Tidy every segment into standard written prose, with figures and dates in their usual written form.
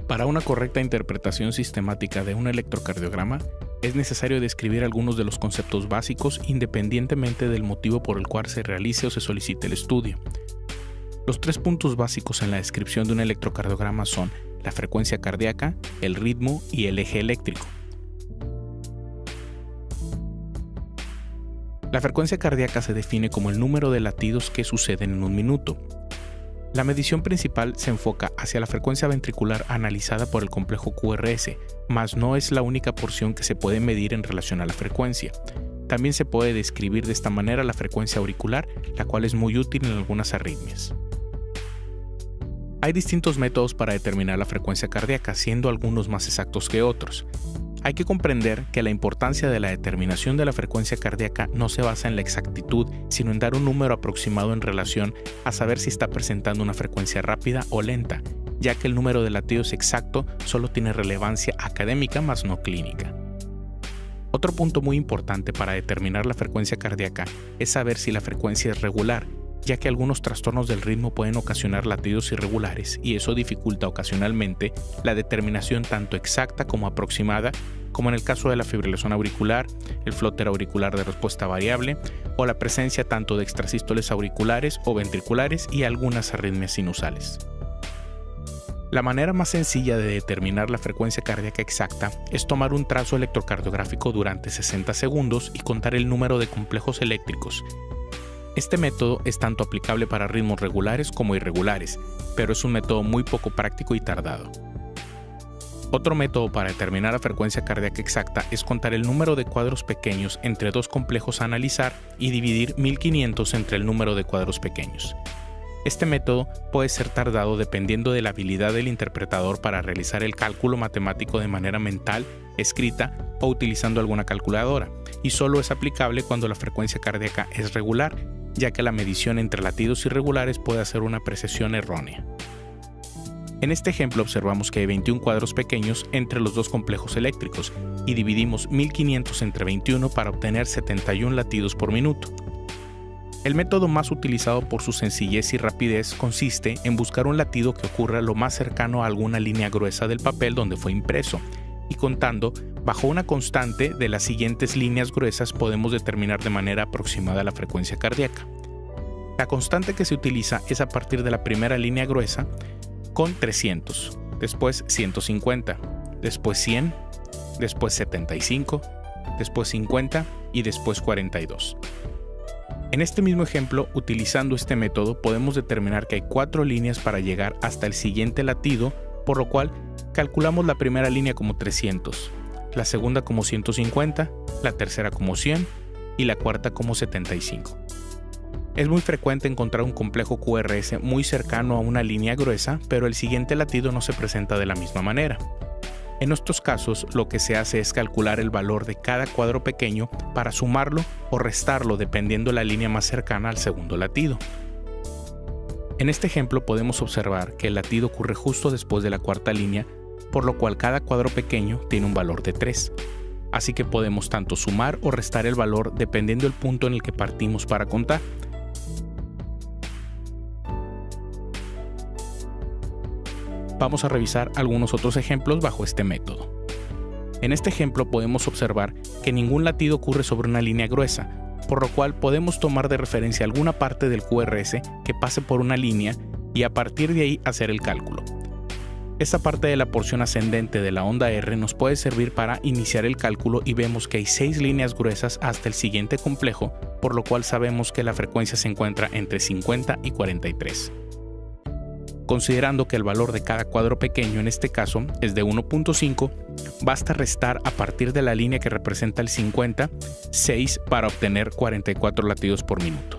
Para una correcta interpretación sistemática de un electrocardiograma, es necesario describir algunos de los conceptos básicos independientemente del motivo por el cual se realice o se solicite el estudio. Los 3 puntos básicos en la descripción de un electrocardiograma son la frecuencia cardíaca, el ritmo y el eje eléctrico. La frecuencia cardíaca se define como el número de latidos que suceden en un minuto. La medición principal se enfoca hacia la frecuencia ventricular analizada por el complejo QRS, mas no es la única porción que se puede medir en relación a la frecuencia. También se puede describir de esta manera la frecuencia auricular, la cual es muy útil en algunas arritmias. Hay distintos métodos para determinar la frecuencia cardíaca, siendo algunos más exactos que otros. Hay que comprender que la importancia de la determinación de la frecuencia cardíaca no se basa en la exactitud, sino en dar un número aproximado en relación a saber si está presentando una frecuencia rápida o lenta, ya que el número de latidos exacto solo tiene relevancia académica más no clínica. Otro punto muy importante para determinar la frecuencia cardíaca es saber si la frecuencia es regular, ya que algunos trastornos del ritmo pueden ocasionar latidos irregulares y eso dificulta ocasionalmente la determinación tanto exacta como aproximada, como en el caso de la fibrilación auricular, el flóter auricular de respuesta variable o la presencia tanto de extrasístoles auriculares o ventriculares y algunas arritmias sinusales. La manera más sencilla de determinar la frecuencia cardíaca exacta es tomar un trazo electrocardiográfico durante 60 segundos y contar el número de complejos eléctricos. Este método es tanto aplicable para ritmos regulares como irregulares, pero es un método muy poco práctico y tardado. Otro método para determinar la frecuencia cardíaca exacta es contar el número de cuadros pequeños entre 2 complejos a analizar y dividir 1500 entre el número de cuadros pequeños. Este método puede ser tardado dependiendo de la habilidad del interpretador para realizar el cálculo matemático de manera mental, escrita o utilizando alguna calculadora, y solo es aplicable cuando la frecuencia cardíaca es regular, ya que la medición entre latidos irregulares puede hacer una precisión errónea. En este ejemplo observamos que hay 21 cuadros pequeños entre los 2 complejos eléctricos y dividimos 1500 entre 21 para obtener 71 latidos por minuto. El método más utilizado por su sencillez y rapidez consiste en buscar un latido que ocurra lo más cercano a alguna línea gruesa del papel donde fue impreso, y contando bajo una constante de las siguientes líneas gruesas podemos determinar de manera aproximada la frecuencia cardíaca. La constante que se utiliza es a partir de la primera línea gruesa con 300, después 150, después 100, después 75, después 50 y después 42. En este mismo ejemplo, utilizando este método, podemos determinar que hay 4 líneas para llegar hasta el siguiente latido, por lo cual calculamos la primera línea como 300, la segunda como 150, la tercera como 100 y la cuarta como 75. Es muy frecuente encontrar un complejo QRS muy cercano a una línea gruesa, pero el siguiente latido no se presenta de la misma manera. En estos casos, lo que se hace es calcular el valor de cada cuadro pequeño para sumarlo o restarlo dependiendo la línea más cercana al segundo latido. En este ejemplo podemos observar que el latido ocurre justo después de la cuarta línea, por lo cual cada cuadro pequeño tiene un valor de 3. Así que podemos tanto sumar o restar el valor dependiendo del punto en el que partimos para contar. Vamos a revisar algunos otros ejemplos bajo este método. En este ejemplo podemos observar que ningún latido ocurre sobre una línea gruesa, por lo cual podemos tomar de referencia alguna parte del QRS que pase por una línea y a partir de ahí hacer el cálculo. Esta parte de la porción ascendente de la onda R nos puede servir para iniciar el cálculo y vemos que hay 6 líneas gruesas hasta el siguiente complejo, por lo cual sabemos que la frecuencia se encuentra entre 50 y 43. Considerando que el valor de cada cuadro pequeño en este caso es de 1.5, basta restar a partir de la línea que representa el 50, 6 para obtener 44 latidos por minuto.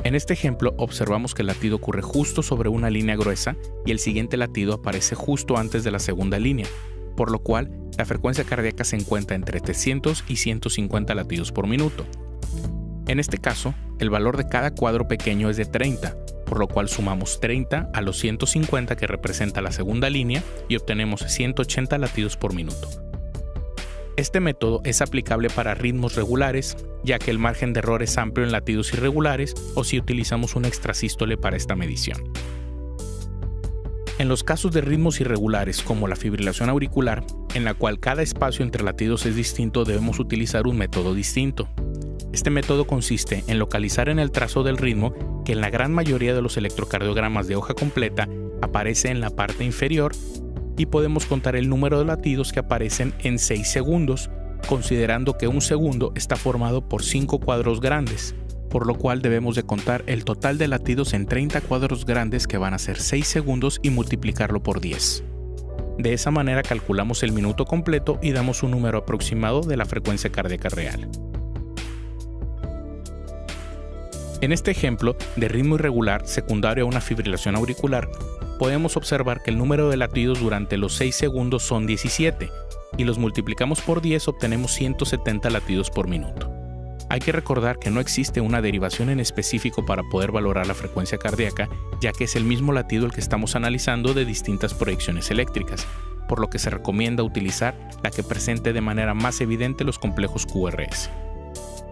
En este ejemplo observamos que el latido ocurre justo sobre una línea gruesa y el siguiente latido aparece justo antes de la segunda línea, por lo cual la frecuencia cardíaca se encuentra entre 300 y 150 latidos por minuto. En este caso, el valor de cada cuadro pequeño es de 30, por lo cual sumamos 30 a los 150 que representa la segunda línea y obtenemos 180 latidos por minuto. Este método es aplicable para ritmos regulares, ya que el margen de error es amplio en latidos irregulares o si utilizamos un extrasístole para esta medición. En los casos de ritmos irregulares como la fibrilación auricular, en la cual cada espacio entre latidos es distinto, debemos utilizar un método distinto. Este método consiste en localizar en el trazo del ritmo, que en la gran mayoría de los electrocardiogramas de hoja completa aparece en la parte inferior, y podemos contar el número de latidos que aparecen en 6 segundos, considerando que un segundo está formado por 5 cuadros grandes, por lo cual debemos de contar el total de latidos en 30 cuadros grandes, que van a ser 6 segundos, y multiplicarlo por 10. De esa manera calculamos el minuto completo y damos un número aproximado de la frecuencia cardíaca real. En este ejemplo de ritmo irregular secundario a una fibrilación auricular, podemos observar que el número de latidos durante los 6 segundos son 17, y los multiplicamos por 10 obtenemos 170 latidos por minuto. Hay que recordar que no existe una derivación en específico para poder valorar la frecuencia cardíaca, ya que es el mismo latido el que estamos analizando de distintas proyecciones eléctricas, por lo que se recomienda utilizar la que presente de manera más evidente los complejos QRS.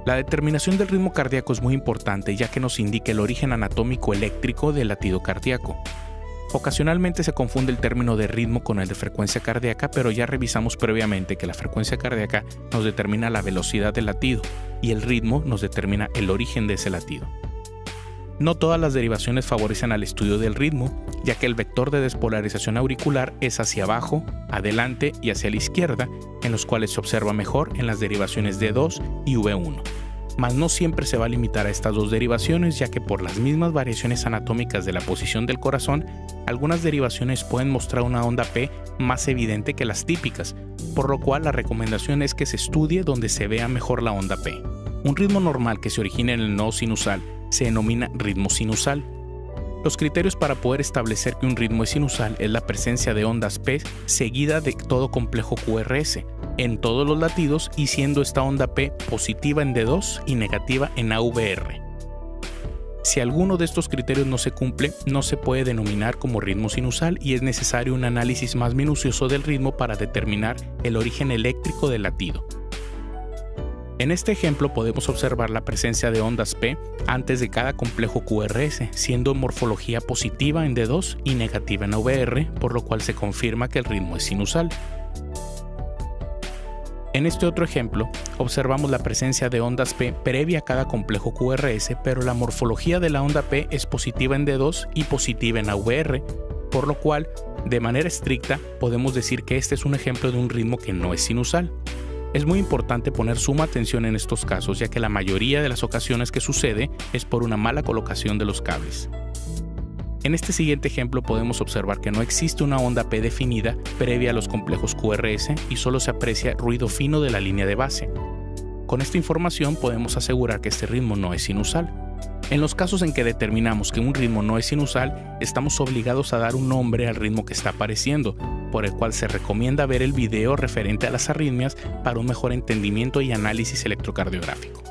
La determinación del ritmo cardíaco es muy importante, ya que nos indica el origen anatómico eléctrico del latido cardíaco. Ocasionalmente se confunde el término de ritmo con el de frecuencia cardíaca, pero ya revisamos previamente que la frecuencia cardíaca nos determina la velocidad del latido y el ritmo nos determina el origen de ese latido. No todas las derivaciones favorecen al estudio del ritmo, ya que el vector de despolarización auricular es hacia abajo, adelante y hacia la izquierda, en los cuales se observa mejor en las derivaciones D2 y V1. Mas no siempre se va a limitar a estas dos derivaciones, ya que por las mismas variaciones anatómicas de la posición del corazón, algunas derivaciones pueden mostrar una onda P más evidente que las típicas, por lo cual la recomendación es que se estudie donde se vea mejor la onda P. Un ritmo normal que se origina en el nodo sinusal se denomina ritmo sinusal. Los criterios para poder establecer que un ritmo es sinusal es la presencia de ondas P seguida de todo complejo QRS en todos los latidos, y siendo esta onda P positiva en D2 y negativa en AVR. Si alguno de estos criterios no se cumple, no se puede denominar como ritmo sinusal y es necesario un análisis más minucioso del ritmo para determinar el origen eléctrico del latido. En este ejemplo podemos observar la presencia de ondas P antes de cada complejo QRS, siendo morfología positiva en D2 y negativa en AVR, por lo cual se confirma que el ritmo es sinusal. En este otro ejemplo, observamos la presencia de ondas P previa a cada complejo QRS, pero la morfología de la onda P es positiva en D2 y positiva en AVR, por lo cual, de manera estricta, podemos decir que este es un ejemplo de un ritmo que no es sinusal. Es muy importante poner suma atención en estos casos, ya que la mayoría de las ocasiones que sucede es por una mala colocación de los cables. En este siguiente ejemplo podemos observar que no existe una onda P definida previa a los complejos QRS y solo se aprecia ruido fino de la línea de base. Con esta información podemos asegurar que este ritmo no es sinusal. En los casos en que determinamos que un ritmo no es sinusal, estamos obligados a dar un nombre al ritmo que está apareciendo, por el cual se recomienda ver el video referente a las arritmias para un mejor entendimiento y análisis electrocardiográfico.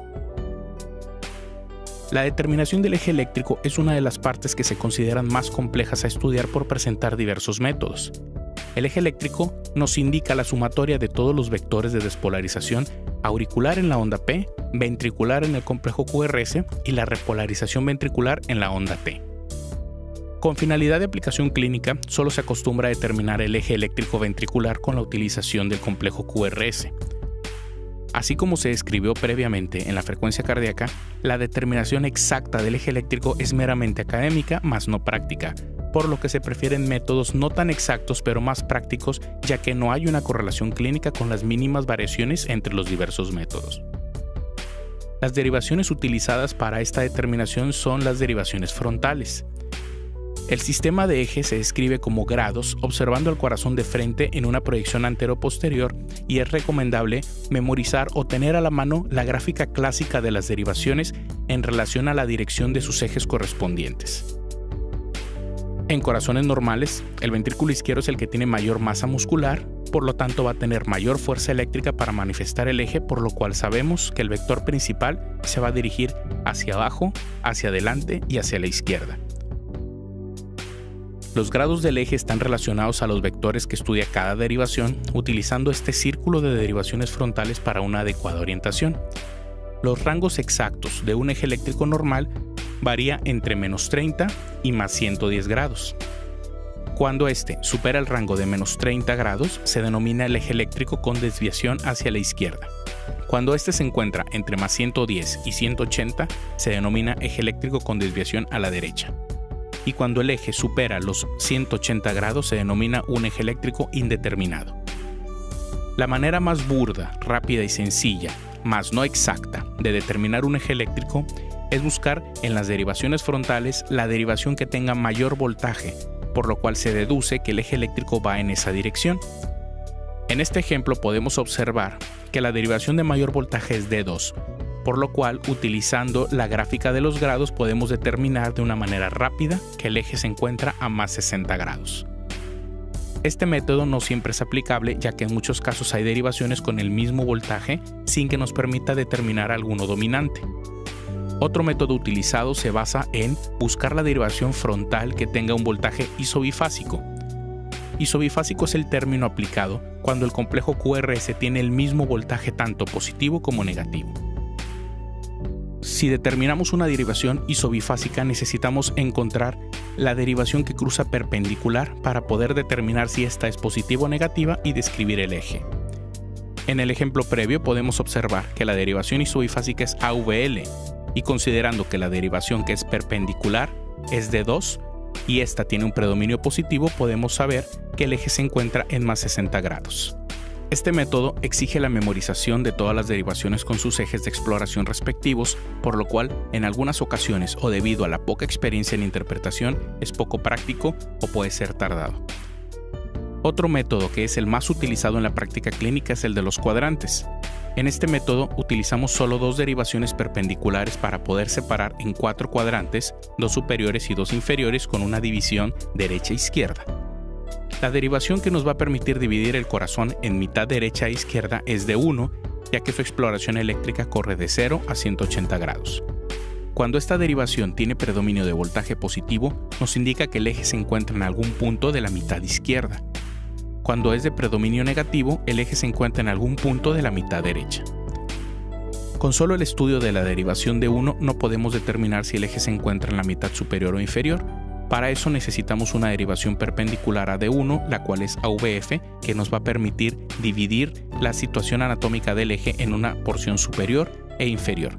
La determinación del eje eléctrico es una de las partes que se consideran más complejas a estudiar por presentar diversos métodos. El eje eléctrico nos indica la sumatoria de todos los vectores de despolarización auricular en la onda P, ventricular en el complejo QRS y la repolarización ventricular en la onda T. Con finalidad de aplicación clínica, solo se acostumbra a determinar el eje eléctrico ventricular con la utilización del complejo QRS. Así como se describió previamente en la frecuencia cardíaca, la determinación exacta del eje eléctrico es meramente académica, más no práctica, por lo que se prefieren métodos no tan exactos pero más prácticos, ya que no hay una correlación clínica con las mínimas variaciones entre los diversos métodos. Las derivaciones utilizadas para esta determinación son las derivaciones frontales. El sistema de eje se describe como grados observando el corazón de frente en una proyección antero-posterior y es recomendable memorizar o tener a la mano la gráfica clásica de las derivaciones en relación a la dirección de sus ejes correspondientes. En corazones normales, el ventrículo izquierdo es el que tiene mayor masa muscular, por lo tanto va a tener mayor fuerza eléctrica para manifestar el eje, por lo cual sabemos que el vector principal se va a dirigir hacia abajo, hacia adelante y hacia la izquierda. Los grados del eje están relacionados a los vectores que estudia cada derivación, utilizando este círculo de derivaciones frontales para una adecuada orientación. Los rangos exactos de un eje eléctrico normal varía entre -30 y +110 grados. Cuando este supera el rango de menos 30 grados, se denomina el eje eléctrico con desviación hacia la izquierda. Cuando este se encuentra entre más 110 y 180, se denomina eje eléctrico con desviación a la derecha. Y cuando el eje supera los 180 grados, se denomina un eje eléctrico indeterminado. La manera más burda, rápida y sencilla, más no exacta, de determinar un eje eléctrico es buscar en las derivaciones frontales la derivación que tenga mayor voltaje, por lo cual se deduce que el eje eléctrico va en esa dirección. En este ejemplo podemos observar que la derivación de mayor voltaje es D2, por lo cual utilizando la gráfica de los grados podemos determinar de una manera rápida que el eje se encuentra a más 60 grados. Este método no siempre es aplicable, ya que en muchos casos hay derivaciones con el mismo voltaje sin que nos permita determinar alguno dominante. Otro método utilizado se basa en buscar la derivación frontal que tenga un voltaje isobifásico. Isobifásico es el término aplicado cuando el complejo QRS tiene el mismo voltaje tanto positivo como negativo. Si determinamos una derivación isobifásica, necesitamos encontrar la derivación que cruza perpendicular para poder determinar si esta es positiva o negativa y describir el eje. En el ejemplo previo podemos observar que la derivación isobifásica es AVL, y considerando que la derivación que es perpendicular es D2 y esta tiene un predominio positivo, podemos saber que el eje se encuentra en más 60 grados. Este método exige la memorización de todas las derivaciones con sus ejes de exploración respectivos, por lo cual en algunas ocasiones o debido a la poca experiencia en interpretación es poco práctico o puede ser tardado. Otro método que es el más utilizado en la práctica clínica es el de los cuadrantes. En este método utilizamos solo dos derivaciones perpendiculares para poder separar en 4 cuadrantes, 2 superiores y 2 inferiores con una división derecha-izquierda. La derivación que nos va a permitir dividir el corazón en mitad derecha e izquierda es de 1, ya que su exploración eléctrica corre de 0 a 180 grados. Cuando esta derivación tiene predominio de voltaje positivo, nos indica que el eje se encuentra en algún punto de la mitad izquierda. Cuando es de predominio negativo, el eje se encuentra en algún punto de la mitad derecha. Con solo el estudio de la derivación de 1 no podemos determinar si el eje se encuentra en la mitad superior o inferior. Para eso necesitamos una derivación perpendicular a D1, la cual es AVF, que nos va a permitir dividir la situación anatómica del eje en una porción superior e inferior.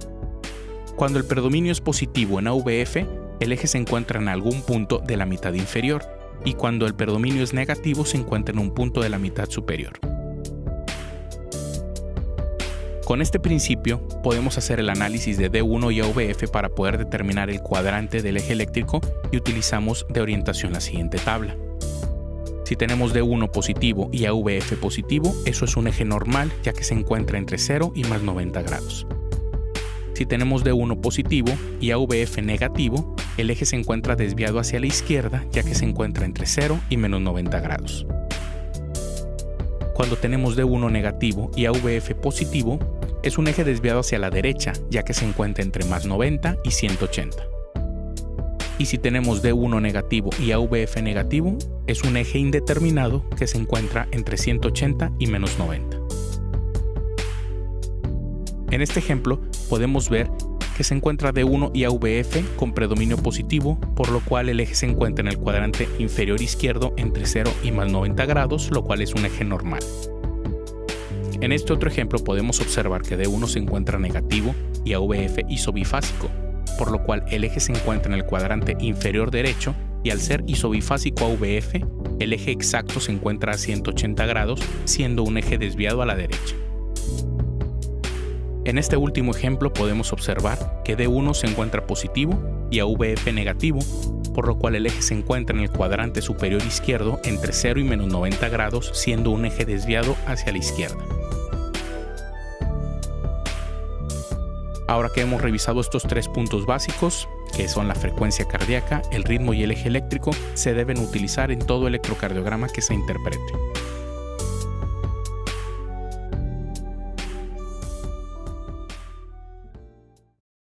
Cuando el predominio es positivo en AVF, el eje se encuentra en algún punto de la mitad inferior, y cuando el predominio es negativo se encuentra en un punto de la mitad superior. Con este principio podemos hacer el análisis de D1 y AVF para poder determinar el cuadrante del eje eléctrico y utilizamos de orientación la siguiente tabla. Si tenemos D1 positivo y AVF positivo, eso es un eje normal ya que se encuentra entre 0 y más 90 grados. Si tenemos D1 positivo y AVF negativo, el eje se encuentra desviado hacia la izquierda ya que se encuentra entre 0 y menos 90 grados. Cuando tenemos D1 negativo y AVF positivo, es un eje desviado hacia la derecha ya que se encuentra entre más 90 y 180. Y si tenemos D1 negativo y AVF negativo, es un eje indeterminado que se encuentra entre 180 y menos 90. En este ejemplo podemos ver que se encuentra D1 y AVF con predominio positivo, por lo cual el eje se encuentra en el cuadrante inferior izquierdo entre 0 y más 90 grados, lo cual es un eje normal. En este otro ejemplo podemos observar que D1 se encuentra negativo y AVF isobifásico, por lo cual el eje se encuentra en el cuadrante inferior derecho y al ser isobifásico AVF, el eje exacto se encuentra a 180 grados, siendo un eje desviado a la derecha. En este último ejemplo podemos observar que D1 se encuentra positivo y AVF negativo, por lo cual el eje se encuentra en el cuadrante superior izquierdo entre 0 y menos 90 grados, siendo un eje desviado hacia la izquierda. Ahora que hemos revisado estos 3 puntos básicos, que son la frecuencia cardíaca, el ritmo y el eje eléctrico, se deben utilizar en todo electrocardiograma que se interprete.